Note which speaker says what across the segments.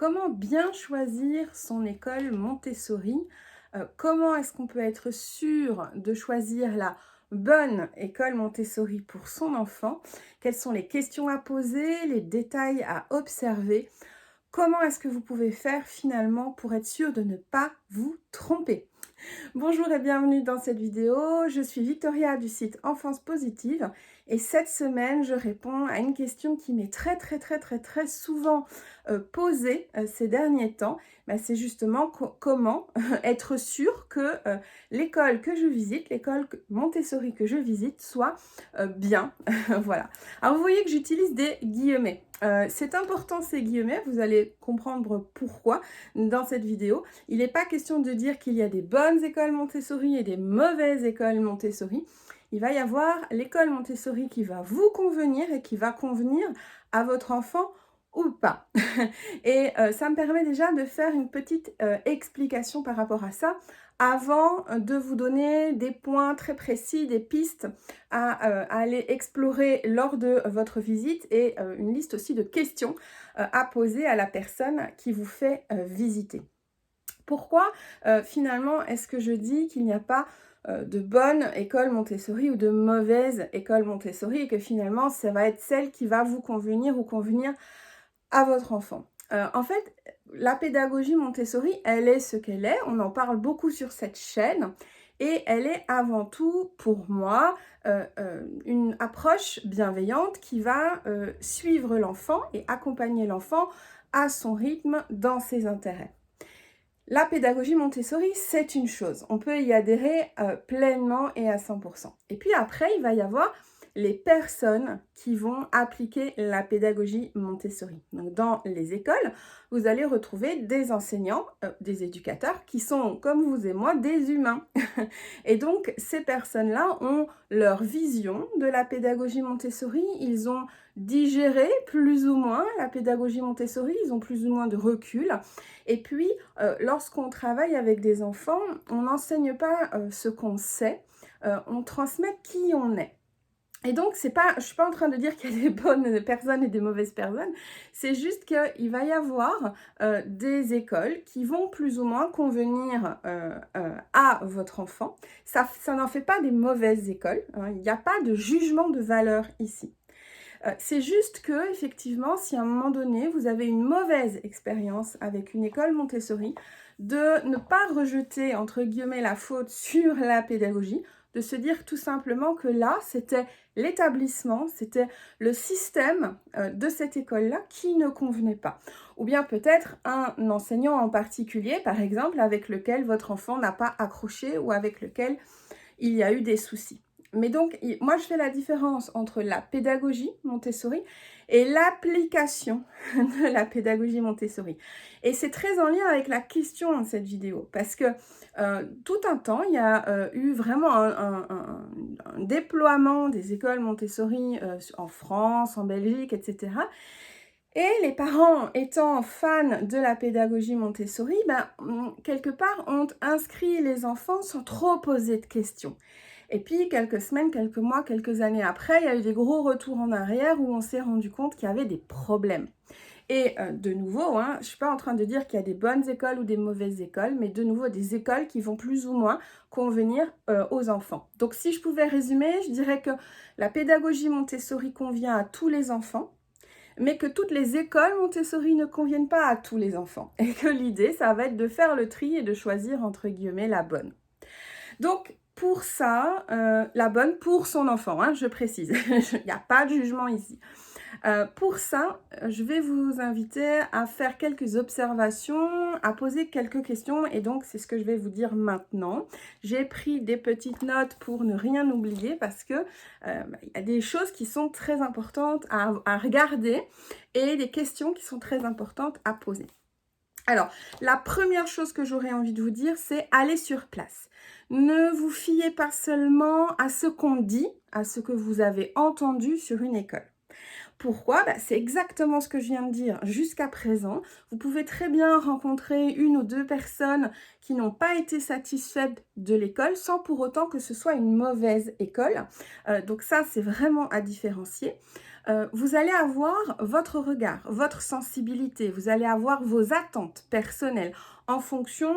Speaker 1: Comment bien choisir son école Montessori? Comment est-ce qu'on peut être sûr de choisir la bonne école Montessori pour son enfant? Quelles sont les questions à poser, les détails à observer? Comment est-ce que vous pouvez faire finalement pour être sûr de ne pas vous tromper? Bonjour et bienvenue dans cette vidéo. Je suis Victoria du site Enfance Positive et cette semaine, je réponds à une question qui m'est très souvent posée ces derniers temps. C'est justement comment être sûr que l'école que je visite, l'école Montessori que je visite, soit bien. Voilà. Alors vous voyez que j'utilise des guillemets. C'est important ces guillemets, vous allez comprendre pourquoi dans cette vidéo. Il n'est pas question de dire qu'il y a des bonnes écoles Montessori et des mauvaises écoles Montessori. Il va y avoir l'école Montessori qui va vous convenir et qui va convenir à votre enfant ou pas. Et ça me permet déjà de faire une petite explication par rapport à ça avant de vous donner des points très précis, des pistes à aller explorer lors de votre visite et une liste aussi de questions à poser à la personne qui vous fait visiter. Pourquoi finalement est-ce que je dis qu'il n'y a pas de bonne école Montessori ou de mauvaise école Montessori et que finalement ça va être celle qui va vous convenir ou convenir à votre enfant? En fait, la pédagogie Montessori, elle est ce qu'elle est. On en parle beaucoup sur cette chaîne et elle est avant tout, pour moi, une approche bienveillante qui va suivre l'enfant et accompagner l'enfant à son rythme dans ses intérêts. La pédagogie Montessori, c'est une chose. On peut y adhérer pleinement et à 100%. Et puis après, il va y avoir les personnes qui vont appliquer la pédagogie Montessori. Donc, dans les écoles, vous allez retrouver des enseignants, des éducateurs qui sont, comme vous et moi, des humains. Et donc, ces personnes-là ont leur vision de la pédagogie Montessori. Ils ont digéré plus ou moins la pédagogie Montessori. Ils ont plus ou moins de recul. Et puis, lorsqu'on travaille avec des enfants, on n'enseigne pas ce qu'on sait, on transmet qui on est. Et donc, je ne suis pas en train de dire qu'il y a des bonnes personnes et des mauvaises personnes, c'est juste qu'il va y avoir des écoles qui vont plus ou moins convenir à votre enfant. Ça n'en fait pas des mauvaises écoles, hein. Il n'y a pas de jugement de valeur ici. C'est juste que, effectivement, si à un moment donné, vous avez une mauvaise expérience avec une école Montessori, de ne pas rejeter, entre guillemets, la faute sur la pédagogie, de se dire tout simplement que là, c'était l'établissement, c'était le système de cette école-là qui ne convenait pas. Ou bien peut-être un enseignant en particulier, par exemple, avec lequel votre enfant n'a pas accroché ou avec lequel il y a eu des soucis. Mais donc, moi, je fais la différence entre la pédagogie Montessori et l'application de la pédagogie Montessori. Et c'est très en lien avec la question de cette vidéo, parce que tout un temps, il y a eu vraiment un déploiement des écoles Montessori en France, en Belgique, etc. Et les parents étant fans de la pédagogie Montessori, quelque part, ont inscrit les enfants sans trop poser de questions. Et puis, quelques semaines, quelques mois, quelques années après, il y a eu des gros retours en arrière où on s'est rendu compte qu'il y avait des problèmes. Et de nouveau, je ne suis pas en train de dire qu'il y a des bonnes écoles ou des mauvaises écoles, mais de nouveau des écoles qui vont plus ou moins convenir aux enfants. Donc, si je pouvais résumer, je dirais que la pédagogie Montessori convient à tous les enfants, mais que toutes les écoles Montessori ne conviennent pas à tous les enfants. Et que l'idée, ça va être de faire le tri et de choisir, entre guillemets, la bonne. Donc, pour ça, la bonne pour son enfant, je précise, il n'y a pas de jugement ici. Pour ça, je vais vous inviter à faire quelques observations, à poser quelques questions et donc c'est ce que je vais vous dire maintenant. J'ai pris des petites notes pour ne rien oublier parce que il y a des choses qui sont très importantes à regarder et des questions qui sont très importantes à poser. Alors, la première chose que j'aurais envie de vous dire, c'est aller sur place. Ne vous fiez pas seulement à ce qu'on dit, à ce que vous avez entendu sur une école. Pourquoi? C'est exactement ce que je viens de dire jusqu'à présent. Vous pouvez très bien rencontrer une ou deux personnes qui n'ont pas été satisfaites de l'école sans pour autant que ce soit une mauvaise école. Donc ça, c'est vraiment à différencier. vous allez avoir votre regard, votre sensibilité, vous allez avoir vos attentes personnelles en fonction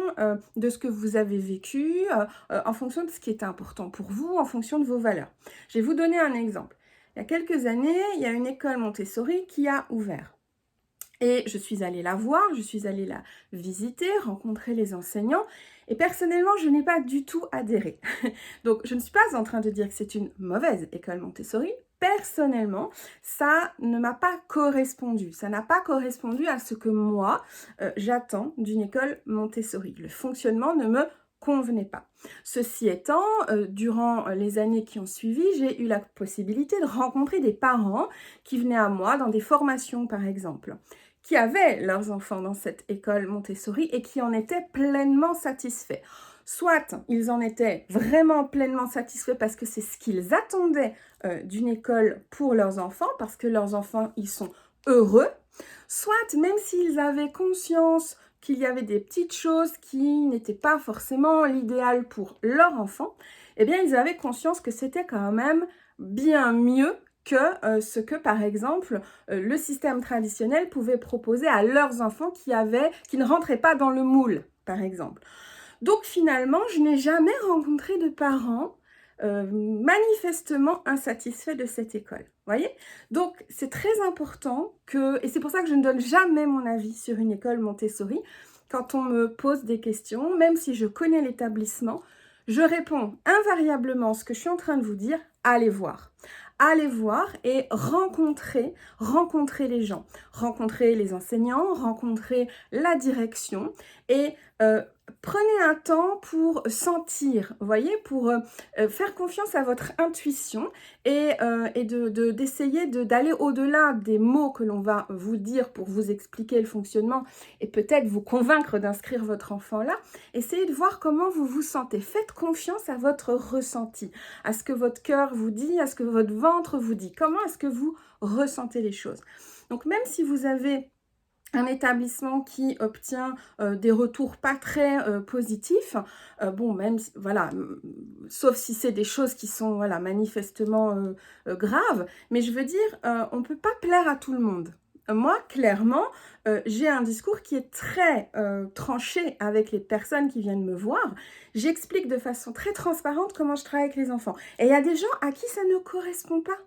Speaker 1: de ce que vous avez vécu, en fonction de ce qui est important pour vous, en fonction de vos valeurs. Je vais vous donner un exemple. Il y a quelques années, il y a une école Montessori qui a ouvert. Et je suis allée la voir, je suis allée la visiter, rencontrer les enseignants. Et personnellement, je n'ai pas du tout adhéré. Donc, je ne suis pas en train de dire que c'est une mauvaise école Montessori. Personnellement, ça ne m'a pas correspondu. Ça n'a pas correspondu à ce que moi, j'attends d'une école Montessori. Le fonctionnement ne me convenait pas. Ceci étant, durant les années qui ont suivi, j'ai eu la possibilité de rencontrer des parents qui venaient à moi dans des formations, par exemple, qui avaient leurs enfants dans cette école Montessori et qui en étaient pleinement satisfaits. Soit ils en étaient vraiment pleinement satisfaits parce que c'est ce qu'ils attendaient d'une école pour leurs enfants, parce que leurs enfants, ils sont heureux, soit même s'ils avaient conscience qu'il y avait des petites choses qui n'étaient pas forcément l'idéal pour leur enfant, eh bien ils avaient conscience que c'était quand même bien mieux que ce que, par exemple, le système traditionnel pouvait proposer à leurs enfants qui ne rentraient pas dans le moule, par exemple. Donc finalement, je n'ai jamais rencontré de parents manifestement insatisfaits de cette école. Voyez? Donc c'est très important et c'est pour ça que je ne donne jamais mon avis sur une école Montessori. Quand on me pose des questions, même si je connais l'établissement, je réponds invariablement ce que je suis en train de vous dire, allez voir. Allez voir et rencontrer les gens, rencontrer les enseignants, rencontrer la direction et prenez un temps pour sentir, voyez, pour faire confiance à votre intuition et d'essayer d'aller au-delà des mots que l'on va vous dire pour vous expliquer le fonctionnement et peut-être vous convaincre d'inscrire votre enfant là. Essayez de voir comment vous vous sentez. Faites confiance à votre ressenti, à ce que votre cœur vous dit, à ce que votre ventre vous dit. Comment est-ce que vous ressentez les choses? Donc même si vous avez un établissement qui obtient des retours pas très positifs, bon, même, voilà, sauf si c'est des choses qui sont, voilà, manifestement graves, mais je veux dire, on ne peut pas plaire à tout le monde. Moi, clairement, j'ai un discours qui est très tranché avec les personnes qui viennent me voir. J'explique de façon très transparente comment je travaille avec les enfants. Et il y a des gens à qui ça ne correspond pas.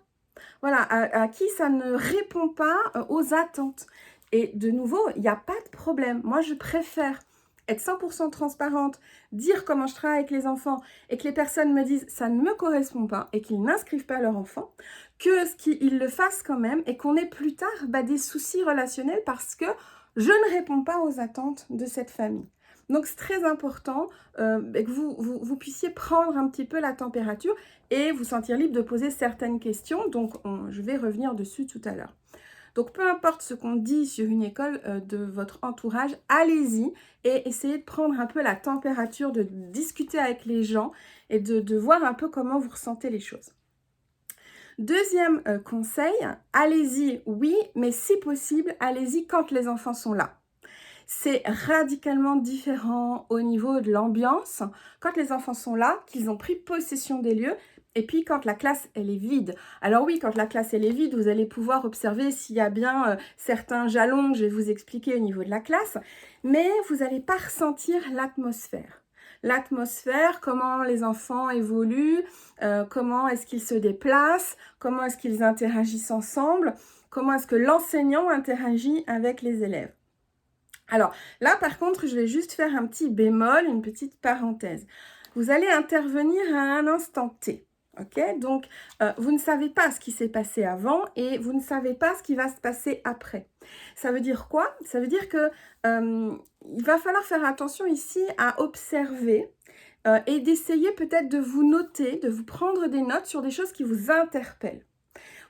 Speaker 1: Voilà, à qui ça ne répond pas aux attentes. Et de nouveau, il n'y a pas de problème. Moi, je préfère être 100% transparente, dire comment je travaille avec les enfants et que les personnes me disent ça ne me correspond pas et qu'ils n'inscrivent pas leur enfant, que qu'ils le fassent quand même et qu'on ait plus tard des soucis relationnels parce que je ne réponds pas aux attentes de cette famille. Donc, c'est très important que vous puissiez prendre un petit peu la température et vous sentir libre de poser certaines questions. Donc, je vais revenir dessus tout à l'heure. Donc, peu importe ce qu'on dit sur une école de votre entourage, allez-y et essayez de prendre un peu la température, de discuter avec les gens et de voir un peu comment vous ressentez les choses. Deuxième conseil, allez-y, oui, mais si possible, allez-y quand les enfants sont là. C'est radicalement différent au niveau de l'ambiance quand les enfants sont là, qu'ils ont pris possession des lieux, et puis quand la classe elle est vide. Alors oui, quand la classe elle est vide, vous allez pouvoir observer s'il y a bien certains jalons que je vais vous expliquer au niveau de la classe, mais vous n'allez pas ressentir l'atmosphère. L'atmosphère, comment les enfants évoluent, comment est-ce qu'ils se déplacent, comment est-ce qu'ils interagissent ensemble, comment est-ce que l'enseignant interagit avec les élèves. Alors là, par contre, je vais juste faire un petit bémol, une petite parenthèse. Vous allez intervenir à un instant T. Ok, donc, vous ne savez pas ce qui s'est passé avant et vous ne savez pas ce qui va se passer après. Ça veut dire quoi? Ça veut dire que il va falloir faire attention ici à observer et d'essayer peut-être de vous noter, de vous prendre des notes sur des choses qui vous interpellent,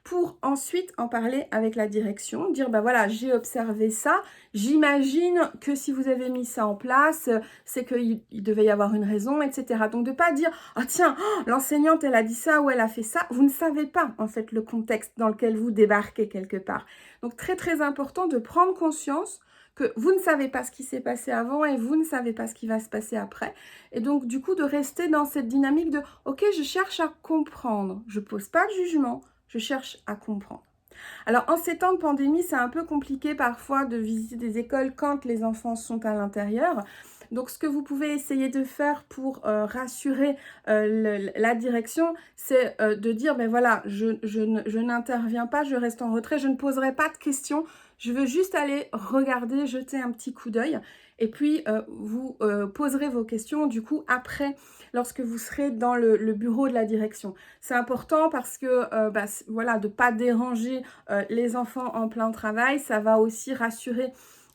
Speaker 1: pour ensuite en parler avec la direction, dire bah voilà, j'ai observé ça, j'imagine que si vous avez mis ça en place, c'est qu'il devait y avoir une raison, etc. Donc de ne pas dire ah tiens, l'enseignante elle a dit ça ou elle a fait ça, vous ne savez pas en fait le contexte dans lequel vous débarquez quelque part. Donc très très important de prendre conscience que vous ne savez pas ce qui s'est passé avant et vous ne savez pas ce qui va se passer après. Et donc du coup de rester dans cette dynamique de ok, je cherche à comprendre, je pose pas de jugement, je cherche à comprendre. Alors, en ces temps de pandémie, c'est un peu compliqué parfois de visiter des écoles quand les enfants sont à l'intérieur. Donc, ce que vous pouvez essayer de faire pour rassurer la direction, c'est de dire, ben voilà, je n'interviens pas, je reste en retrait, je ne poserai pas de questions, je veux juste aller regarder, jeter un petit coup d'œil, et puis vous poserez vos questions, du coup, après, lorsque vous serez dans le bureau de la direction. C'est important parce que, voilà, de ne pas déranger les enfants en plein travail, ça va aussi rassurer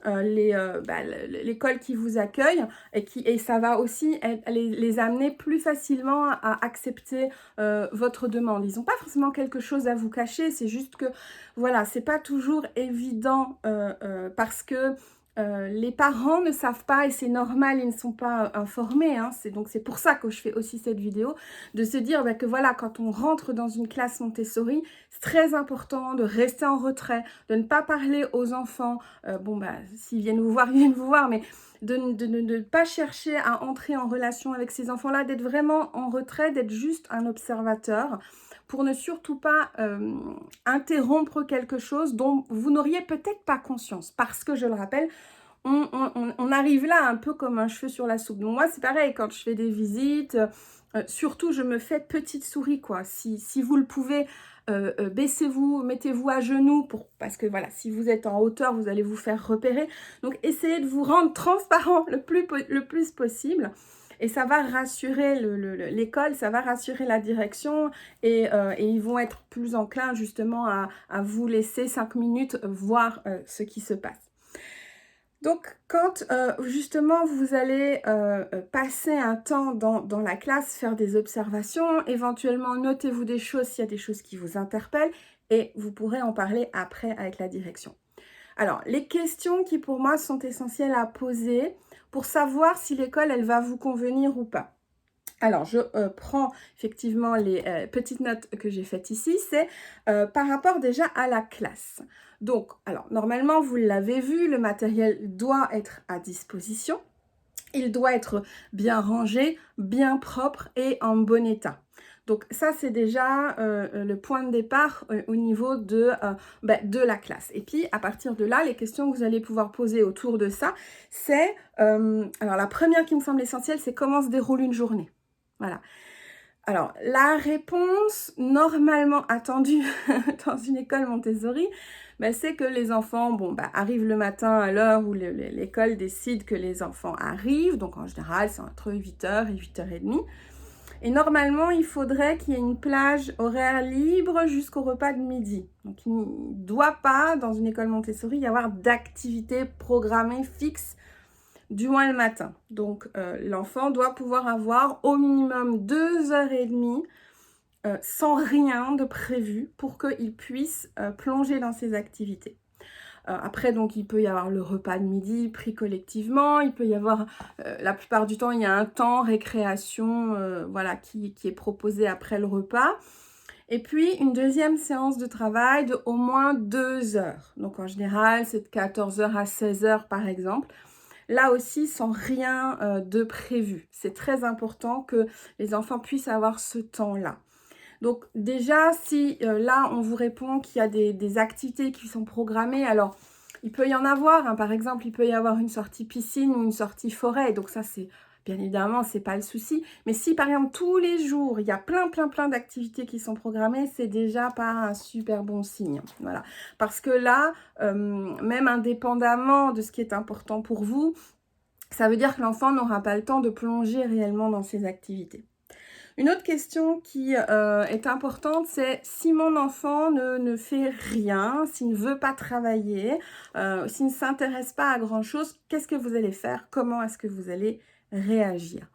Speaker 1: l'école qui vous accueille et ça va aussi les amener plus facilement à accepter votre demande. Ils n'ont pas forcément quelque chose à vous cacher, c'est juste que voilà, c'est pas toujours évident parce que les parents ne savent pas et c'est normal, ils ne sont pas informés. Hein. Donc c'est pour ça que je fais aussi cette vidéo, de se dire que voilà, quand on rentre dans une classe Montessori, c'est très important de rester en retrait, de ne pas parler aux enfants. S'ils viennent vous voir, ils viennent vous voir, mais de ne pas chercher à entrer en relation avec ces enfants-là, d'être vraiment en retrait, d'être juste un observateur pour ne surtout pas interrompre quelque chose dont vous n'auriez peut-être pas conscience. Parce que, je le rappelle, on arrive là un peu comme un cheveu sur la soupe. Donc moi, c'est pareil, quand je fais des visites, surtout, je me fais petite souris, quoi. Si vous le pouvez, baissez-vous, mettez-vous à genoux, parce que voilà, si vous êtes en hauteur, vous allez vous faire repérer. Donc, essayez de vous rendre transparent le plus possible. Et ça va rassurer l'école, ça va rassurer la direction et ils vont être plus enclins justement à vous laisser 5 minutes voir ce qui se passe. Donc, quand justement vous allez passer un temps dans la classe, faire des observations, éventuellement notez-vous des choses s'il y a des choses qui vous interpellent et vous pourrez en parler après avec la direction. Alors, les questions qui pour moi sont essentielles à poser pour savoir si l'école elle va vous convenir ou pas. Alors, je prends effectivement les petites notes que j'ai faites ici, c'est par rapport déjà à la classe. Donc, alors, normalement, vous l'avez vu, le matériel doit être à disposition. Il doit être bien rangé, bien propre et en bon état. Donc ça, c'est déjà le point de départ au niveau de la classe. Et puis, à partir de là, les questions que vous allez pouvoir poser autour de ça, c'est... alors, la première qui me semble essentielle, c'est comment se déroule une journée. Voilà. Alors, la réponse normalement attendue dans une école Montessori, c'est que les enfants arrivent le matin à l'heure où l'école décide que les enfants arrivent. Donc, en général, c'est entre 8h et 8h30. Et normalement, il faudrait qu'il y ait une plage horaire libre jusqu'au repas de midi. Donc, il ne doit pas, dans une école Montessori, y avoir d'activité programmée fixe du moins le matin. Donc, l'enfant doit pouvoir avoir au minimum 2h30 sans rien de prévu pour qu'il puisse plonger dans ses activités. Après, donc, il peut y avoir le repas de midi pris collectivement. Il peut y avoir, la plupart du temps, il y a un temps récréation qui est proposé après le repas. Et puis, une deuxième séance de travail de au moins 2 heures. Donc, en général, c'est de 14h à 16h, par exemple. Là aussi, sans rien de prévu. C'est très important que les enfants puissent avoir ce temps-là. Donc déjà, si là, on vous répond qu'il y a des activités qui sont programmées, alors il peut y en avoir. Hein, par exemple, il peut y avoir une sortie piscine ou une sortie forêt. Donc ça, c'est bien évidemment, c'est pas le souci. Mais si par exemple, tous les jours, il y a plein d'activités qui sont programmées, c'est déjà pas un super bon signe. Voilà. Parce que là, même indépendamment de ce qui est important pour vous, ça veut dire que l'enfant n'aura pas le temps de plonger réellement dans ses activités. Une autre question qui est importante, c'est si mon enfant ne fait rien, s'il ne veut pas travailler, s'il ne s'intéresse pas à grand-chose, qu'est-ce que vous allez faire? Comment est-ce que vous allez réagir?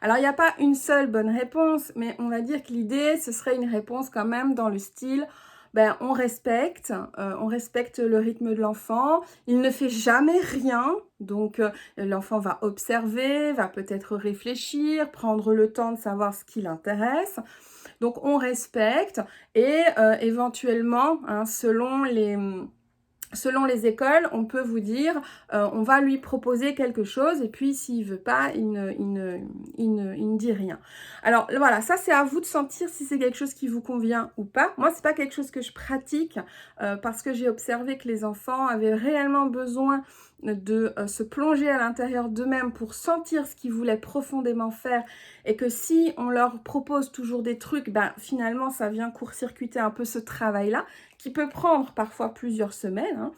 Speaker 1: Alors, il n'y a pas une seule bonne réponse, mais on va dire que l'idée, ce serait une réponse quand même dans le style on respecte le rythme de l'enfant, il ne fait jamais rien, donc l'enfant va observer, va peut-être réfléchir, prendre le temps de savoir ce qui l'intéresse. Donc on respecte et éventuellement, hein, selon selon les écoles, on peut vous dire, on va lui proposer quelque chose et puis s'il veut pas, il ne dit rien. Alors voilà, ça c'est à vous de sentir si c'est quelque chose qui vous convient ou pas. Moi, c'est pas quelque chose que je pratique parce que j'ai observé que les enfants avaient réellement besoin de se plonger à l'intérieur d'eux-mêmes pour sentir ce qu'ils voulaient profondément faire et que si on leur propose toujours des trucs, ben finalement ça vient court-circuiter un peu ce travail-là qui peut prendre parfois plusieurs semaines. Hein.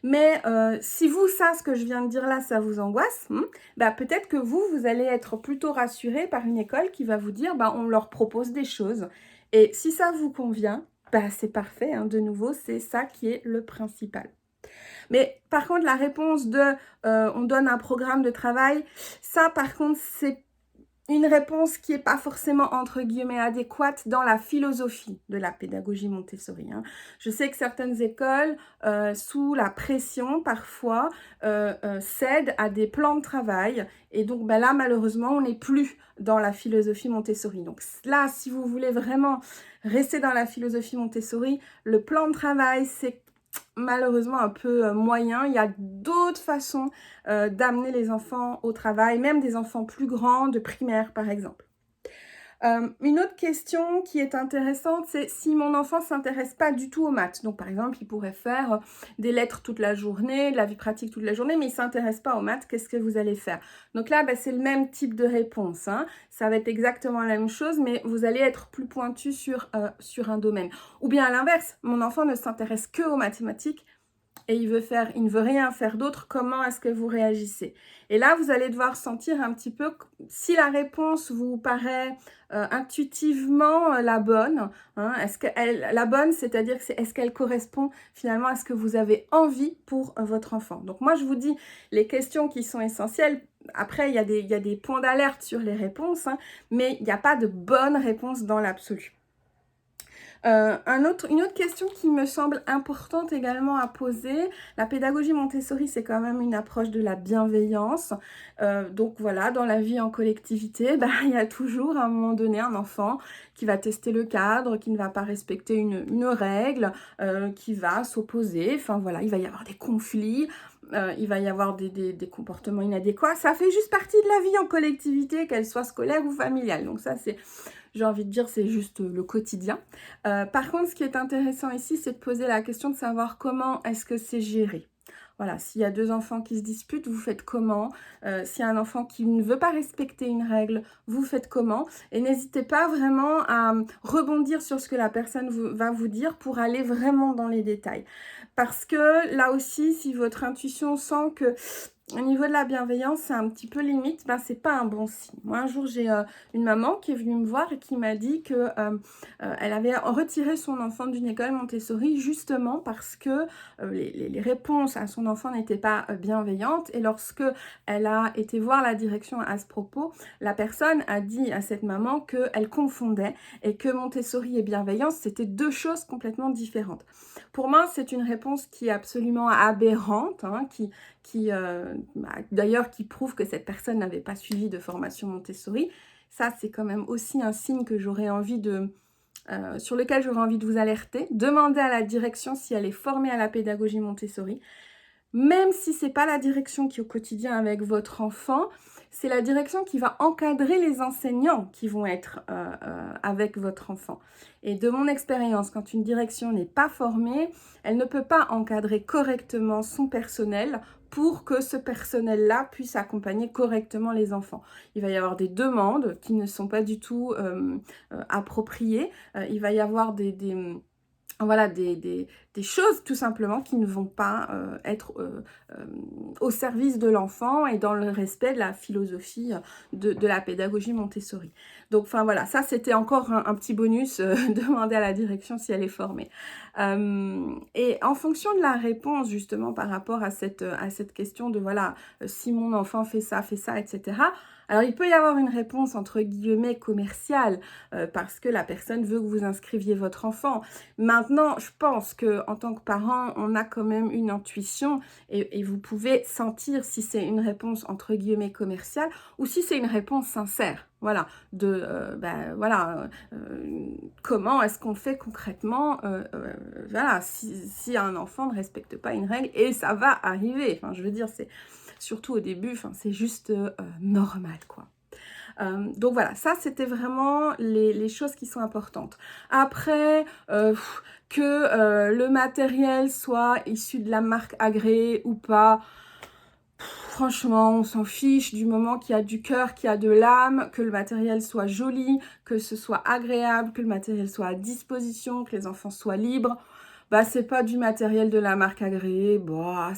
Speaker 1: Mais si vous, ça, ce que je viens de dire là, ça vous angoisse, bah, peut-être que vous allez être plutôt rassuré par une école qui va vous dire, bah, on leur propose des choses. Et si ça vous convient, bah, c'est parfait. Hein. De nouveau, c'est ça qui est le principal. Mais par contre, la réponse de on donne un programme de travail, ça par contre, c'est une réponse qui n'est pas forcément, entre guillemets, adéquate dans la philosophie de la pédagogie Montessori. Hein. Je sais que certaines écoles, sous la pression, parfois, cèdent à des plans de travail. Et donc, ben là, malheureusement, on n'est plus dans la philosophie Montessori. Donc là, si vous voulez vraiment rester dans la philosophie Montessori, le plan de travail, c'est malheureusement un peu moyen. Il y a d'autres façons d'amener les enfants au travail, même des enfants plus grands, de primaire par exemple. Une autre question qui est intéressante, c'est si mon enfant ne s'intéresse pas du tout aux maths. Donc par exemple, il pourrait faire des lettres toute la journée, de la vie pratique toute la journée, mais il ne s'intéresse pas aux maths, qu'est-ce que vous allez faire? Donc là, c'est le même type de réponse. Hein. Ça va être exactement la même chose, mais vous allez être plus pointu sur un domaine. Ou bien à l'inverse, mon enfant ne s'intéresse que aux mathématiques, et il ne veut rien faire d'autre, comment est-ce que vous réagissez? Et là, vous allez devoir sentir un petit peu si la réponse vous paraît intuitivement la bonne. Hein, la bonne, c'est-à-dire est-ce qu'elle correspond finalement à ce que vous avez envie pour votre enfant? Donc moi, je vous dis les questions qui sont essentielles. Après, il y a des points d'alerte sur les réponses, hein, mais il n'y a pas de bonne réponse dans l'absolu. Une autre question qui me semble importante également à poser, la pédagogie Montessori, c'est quand même une approche de la bienveillance. Donc voilà, dans la vie en collectivité, il y a toujours à un moment donné un enfant qui va tester le cadre, qui ne va pas respecter une règle, qui va s'opposer. Enfin voilà, il va y avoir des conflits. Il va y avoir des comportements inadéquats. Ça fait juste partie de la vie en collectivité, qu'elle soit scolaire ou familiale. Donc ça, j'ai envie de dire, c'est juste le quotidien. Par contre, ce qui est intéressant ici, c'est de poser la question de savoir comment est-ce que c'est géré. Voilà, s'il y a deux enfants qui se disputent, vous faites comment? S'il y a un enfant qui ne veut pas respecter une règle, vous faites comment? Et n'hésitez pas vraiment à rebondir sur ce que la personne va vous dire pour aller vraiment dans les détails. Parce que là aussi, si votre intuition sent que au niveau de la bienveillance, c'est un petit peu limite, c'est pas un bon signe. Moi, un jour, j'ai une maman qui est venue me voir et qui m'a dit que elle avait retiré son enfant d'une école Montessori justement parce que les réponses à son enfant n'étaient pas bienveillantes. Et lorsque elle a été voir la direction à ce propos, la personne a dit à cette maman qu'elle confondait et que Montessori et bienveillance, c'était deux choses complètement différentes. Pour moi, c'est une réponse qui est absolument aberrante, hein, d'ailleurs qui prouve que cette personne n'avait pas suivi de formation Montessori. Ça, c'est quand même aussi un signe que j'aurais envie sur lequel j'aurais envie de vous alerter. Demandez à la direction si elle est formée à la pédagogie Montessori. Même si ce n'est pas la direction qui est au quotidien avec votre enfant, c'est la direction qui va encadrer les enseignants qui vont être avec votre enfant. Et de mon expérience, quand une direction n'est pas formée, elle ne peut pas encadrer correctement son personnel pour que ce personnel-là puisse accompagner correctement les enfants. Il va y avoir des demandes qui ne sont pas du tout appropriées. Il va y avoir voilà, des choses tout simplement qui ne vont pas être au service de l'enfant et dans le respect de la philosophie de la pédagogie Montessori. Donc enfin voilà, ça c'était encore un petit bonus, demander à la direction si elle est formée. Et en fonction de la réponse justement par rapport à cette question de voilà, si mon enfant fait ça, etc. Alors, il peut y avoir une réponse entre guillemets commerciale parce que la personne veut que vous inscriviez votre enfant. Maintenant, je pense que en tant que parent, on a quand même une intuition et vous pouvez sentir si c'est une réponse entre guillemets commerciale ou si c'est une réponse sincère. Voilà, comment est-ce qu'on fait concrètement, voilà, si un enfant ne respecte pas une règle, et ça va arriver, enfin, je veux dire, c'est surtout au début, enfin, c'est juste normal, quoi. Donc voilà, ça c'était vraiment les choses qui sont importantes. Après, que le matériel soit issu de la marque agréée ou pas, franchement, on s'en fiche du moment qu'il y a du cœur, qu'il y a de l'âme, que le matériel soit joli, que ce soit agréable, que le matériel soit à disposition, que les enfants soient libres. Bah, c'est pas du matériel de la marque agréée. Bah,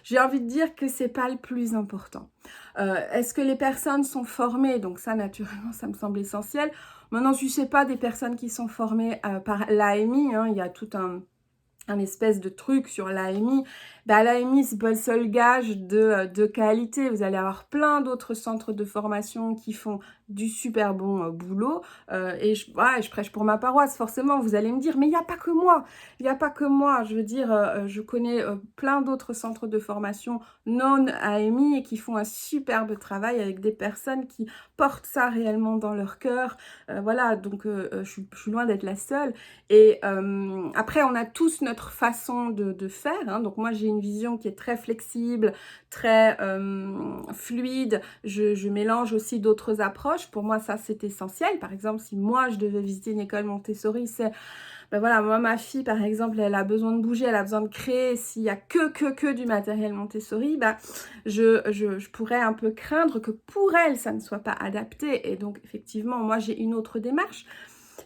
Speaker 1: j'ai envie de dire que c'est pas le plus important. Est-ce que les personnes sont formées? Donc ça, naturellement, ça me semble essentiel. Maintenant, je ne sais pas des personnes qui sont formées par l'AMI. Hein, il y a tout un espèce de truc sur l'AMI. Bah, l'AMI, c'est pas le seul gage de qualité. Vous allez avoir plein d'autres centres de formation qui font du super bon boulot. Et je prêche pour ma paroisse, forcément. Vous allez me dire, mais il n'y a pas que moi. Il n'y a pas que moi. Je veux dire, je connais plein d'autres centres de formation non AMI et qui font un superbe travail avec des personnes qui portent ça réellement dans leur cœur. Voilà, donc je suis loin d'être la seule. Et après, on a tous notre façon de faire. Hein. Donc moi, j'ai une vision qui est très flexible, très fluide. Je mélange aussi d'autres approches. Pour moi, ça, c'est essentiel. Par exemple, si moi, je devais visiter une école Montessori, c'est... Ben voilà, moi, ma fille, par exemple, elle a besoin de bouger, elle a besoin de créer. S'il y a que du matériel Montessori, ben, je pourrais un peu craindre que pour elle, ça ne soit pas adapté. Et donc, effectivement, moi, j'ai une autre démarche.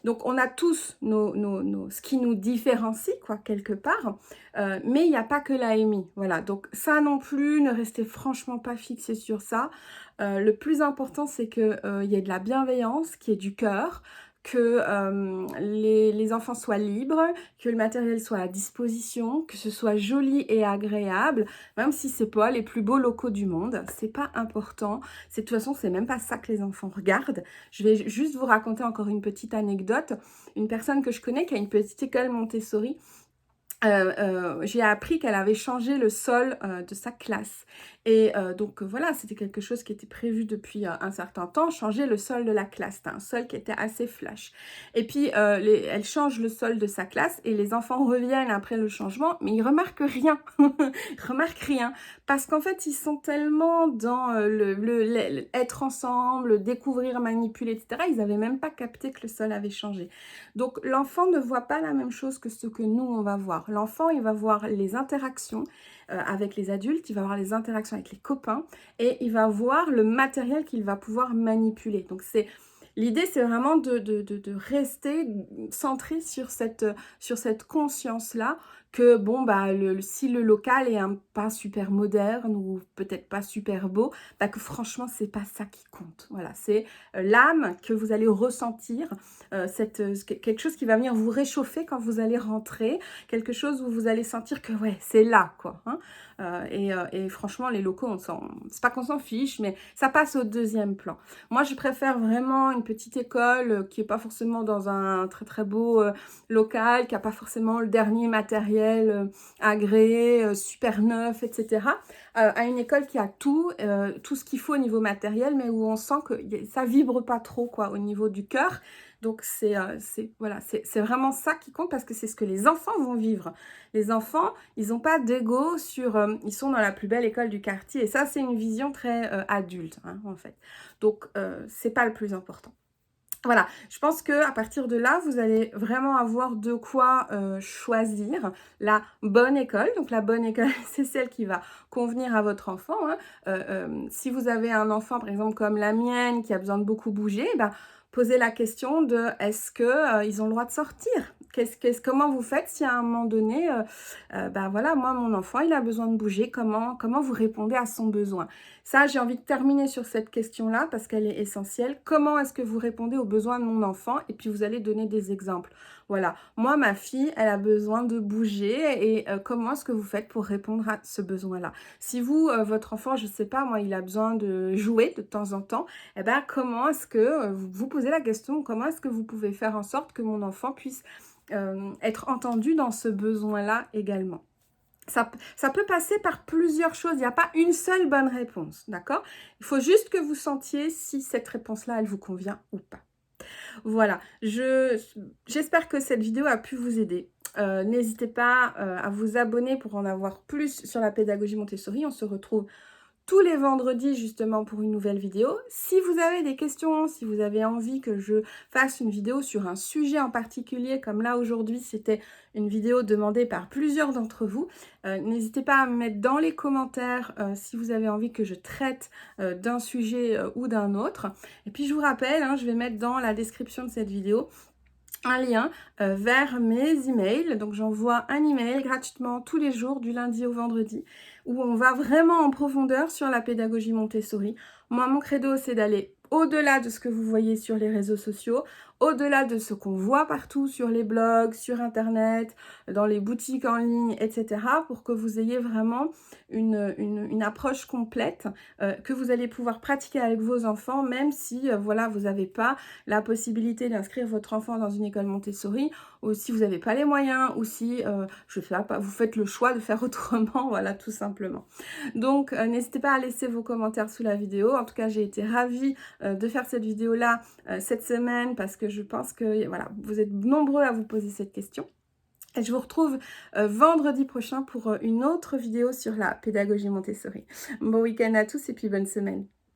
Speaker 1: Donc, on a tous ce qui nous différencie, quoi, quelque part. Mais il n'y a pas que l'AMI. Voilà. Donc, ça non plus, ne restez franchement pas fixés sur ça. Le plus important, c'est qu'il y ait de la bienveillance, qu'il y ait du cœur, que les enfants soient libres, que le matériel soit à disposition, que ce soit joli et agréable, même si c'est pas les plus beaux locaux du monde. C'est pas important. De toute façon, c'est même pas ça que les enfants regardent. Je vais juste vous raconter encore une petite anecdote. Une personne que je connais qui a une petite école Montessori, j'ai appris qu'elle avait changé le sol de sa classe. Et donc voilà, c'était quelque chose qui était prévu depuis un certain temps, changer le sol de la classe. C'était un sol qui était assez flash. Et puis, elle change le sol de sa classe et les enfants reviennent après le changement, mais ils remarquent rien. Ils remarquent rien. Parce qu'en fait, ils sont tellement dans être ensemble, découvrir, manipuler, etc. Ils n'avaient même pas capté que le sol avait changé. Donc, l'enfant ne voit pas la même chose que ce que nous, on va voir. L'enfant, il va voir les interactions avec les adultes, il va voir les interactions avec les copains et il va voir le matériel qu'il va pouvoir manipuler. Donc, l'idée, c'est vraiment de rester centré sur cette conscience-là que, bon, bah, si le local est pas super moderne ou peut-être pas super beau, bah, que franchement, c'est pas ça qui compte. Voilà, c'est l'âme que vous allez ressentir, quelque chose qui va venir vous réchauffer quand vous allez rentrer, quelque chose où vous allez sentir que, ouais, c'est là, quoi. Hein. Et franchement, les locaux, c'est pas qu'on s'en fiche, mais ça passe au deuxième plan. Moi, je préfère vraiment une petite école qui n'est pas forcément dans un très très beau local, qui n'a pas forcément le dernier matériel agréé, super neuf, etc. À une école qui a tout ce qu'il faut au niveau matériel, mais où on sent que ça vibre pas trop, quoi, au niveau du cœur. Donc, voilà, c'est vraiment ça qui compte parce que c'est ce que les enfants vont vivre. Les enfants, ils n'ont pas d'ego ils sont dans la plus belle école du quartier. Et ça, c'est une vision très adulte, hein, en fait. Donc, c'est pas le plus important. Voilà, je pense qu'à partir de là, vous allez vraiment avoir de quoi choisir la bonne école. Donc, la bonne école, c'est celle qui va convenir à votre enfant. Hein. Si vous avez un enfant, par exemple, comme la mienne, qui a besoin de beaucoup bouger, ben, posez la question de est-ce que ils ont le droit de sortir? Comment vous faites si à un moment donné, ben voilà, moi, mon enfant, il a besoin de bouger, comment vous répondez à son besoin? Ça, j'ai envie de terminer sur cette question-là parce qu'elle est essentielle. Comment est-ce que vous répondez aux besoins de mon enfant? Et puis, vous allez donner des exemples. Voilà, moi, ma fille, elle a besoin de bouger et comment est-ce que vous faites pour répondre à ce besoin-là? Si vous, votre enfant, je ne sais pas, moi, il a besoin de jouer de temps en temps, eh ben, comment est-ce que vous posez la question, comment est-ce que vous pouvez faire en sorte que mon enfant puisse être entendu dans ce besoin-là également. Ça peut passer par plusieurs choses, il n'y a pas une seule bonne réponse, d'accord? Il faut juste que vous sentiez si cette réponse-là, elle vous convient ou pas. Voilà, j'espère que cette vidéo a pu vous aider. N'hésitez pas à vous abonner pour en avoir plus sur la pédagogie Montessori. On se retrouve tous les vendredis justement pour une nouvelle vidéo. Si vous avez des questions, si vous avez envie que je fasse une vidéo sur un sujet en particulier, comme là aujourd'hui c'était une vidéo demandée par plusieurs d'entre vous, n'hésitez pas à me mettre dans les commentaires si vous avez envie que je traite d'un sujet ou d'un autre. Et puis je vous rappelle, hein, je vais mettre dans la description de cette vidéo un lien vers mes emails. Donc j'envoie un email gratuitement tous les jours du lundi au vendredi où on va vraiment en profondeur sur la pédagogie Montessori. Moi, mon credo, c'est d'aller au-delà de ce que vous voyez sur les réseaux sociaux, au-delà de ce qu'on voit partout sur les blogs, sur Internet, dans les boutiques en ligne, etc. pour que vous ayez vraiment une approche complète que vous allez pouvoir pratiquer avec vos enfants, même si voilà, vous n'avez pas la possibilité d'inscrire votre enfant dans une école Montessori, ou si vous n'avez pas les moyens, ou si vous faites le choix de faire autrement, voilà, tout simplement. Donc, n'hésitez pas à laisser vos commentaires sous la vidéo. En tout cas, j'ai été ravie de faire cette vidéo-là cette semaine, parce que je pense que voilà, vous êtes nombreux à vous poser cette question. Et je vous retrouve vendredi prochain pour une autre vidéo sur la pédagogie Montessori. Bon week-end à tous et puis bonne semaine.